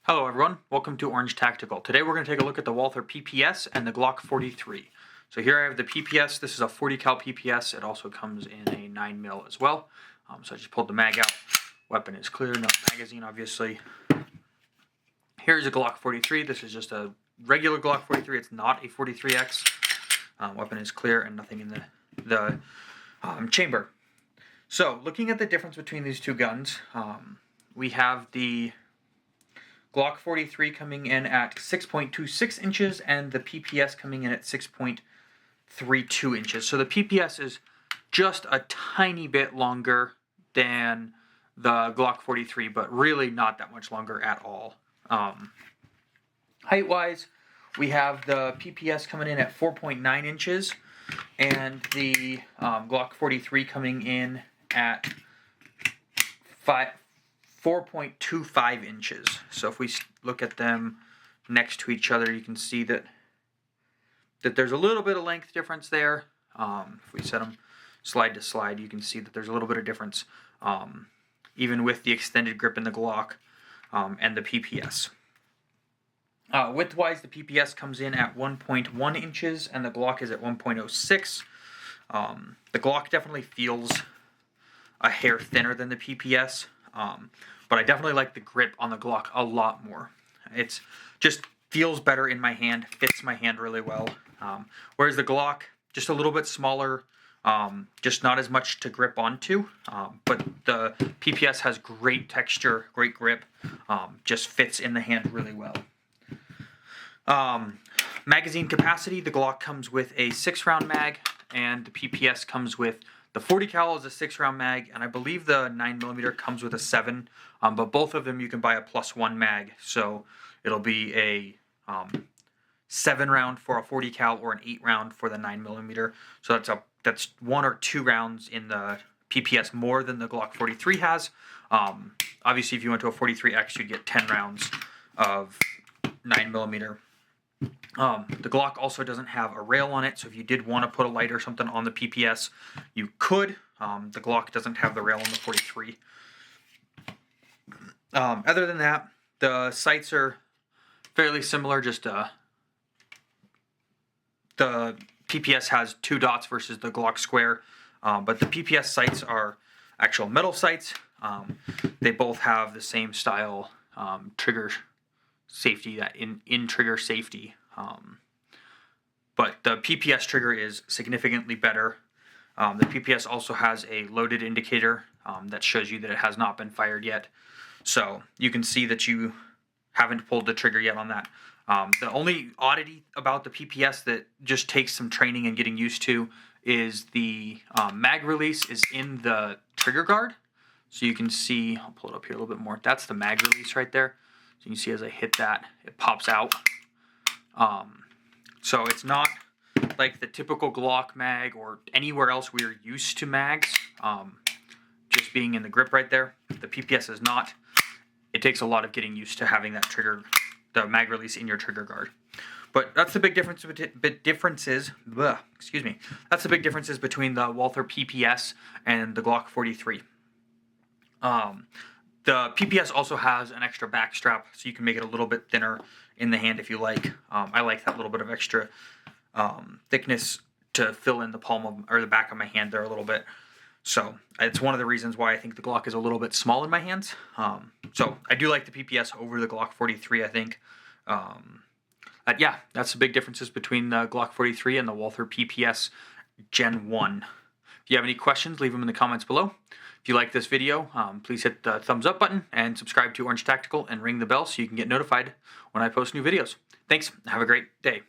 Hello everyone, welcome to Orange Tactical. Today we're going to take a look at the Walther PPS and the Glock 43. So here I have the PPS. This is a 40 cal PPS. It also comes in a 9mm as well. So I just pulled the mag out. Weapon is clear, no magazine obviously. Here's a Glock 43. This is just a regular Glock 43. It's not a 43X. Weapon is clear and nothing in the chamber. So looking at the difference between these two guns, we have the Glock 43 coming in at 6.26 inches and the PPS coming in at 6.32 inches. So the PPS is just a tiny bit longer than the Glock 43, but really not that much longer at all. Height-wise, we have the PPS coming in at 4.9 inches and the Glock 43 coming in at 4.25 inches. So if we look at them next to each other, you can see that there's a little bit of length difference there. If we set them slide to slide, you can see that there's a little bit of difference, even with the extended grip in the Glock and the PPS. Width-wise, the PPS comes in at 1.1 inches and the Glock is at 1.06. The Glock definitely feels a hair thinner than the PPS. But I definitely like the grip on the Glock a lot more. It's just feels better in my hand, fits my hand really well. Whereas the Glock, just a little bit smaller, just not as much to grip onto. But the PPS has great texture, great grip, just fits in the hand really well. Magazine capacity, the Glock comes with a 6-round mag, and the PPS comes with the 40 cal is a 6-round mag, and I believe the 9mm comes with a 7. But both of them you can buy a +1 mag, so it'll be a 7-round for a 40 cal or an 8-round for the 9mm. So that's 1 or 2 rounds in the PPS more than the Glock 43 has. Obviously, if you went to a 43X, you'd get 10 rounds of 9mm. The Glock also doesn't have a rail on it, so if you did want to put a light or something on the PPS, you could. The Glock doesn't have the rail on the 43. Other than that, the sights are fairly similar, just the PPS has 2 dots versus the Glock square, but the PPS sights are actual metal sights. They both have the same style trigger safety, that in trigger safety. But the PPS trigger is significantly better. The PPS also has a loaded indicator that shows you that it has not been fired yet. So you can see that you haven't pulled the trigger yet on that. The only oddity about the PPS that just takes some training and getting used to is the mag release is in the trigger guard. So you can see, I'll pull it up here a little bit more. That's the mag release right there. So you can see as I hit that, it pops out. So it's not like the typical Glock mag or anywhere else we're used to mags, just being in the grip right there. The PPS is not. It takes a lot of getting used to having that trigger, the mag release in your trigger guard. But that's the big difference. That's the big differences between the Walther PPS and the Glock 43. The PPS also has an extra back strap, so you can make it a little bit thinner in the hand if you like. I like that little bit of extra thickness to fill in the palm of, or the back of my hand there a little bit. So it's one of the reasons why I think the Glock is a little bit small in my hands. So I do like the PPS over the Glock 43, I think. Yeah, that's the big differences between the Glock 43 and the Walther PPS Gen 1. If you have any questions, leave them in the comments below. If you like this video, please hit the thumbs up button and subscribe to Orange Tactical and ring the bell so you can get notified when I post new videos. Thanks. Have a great day.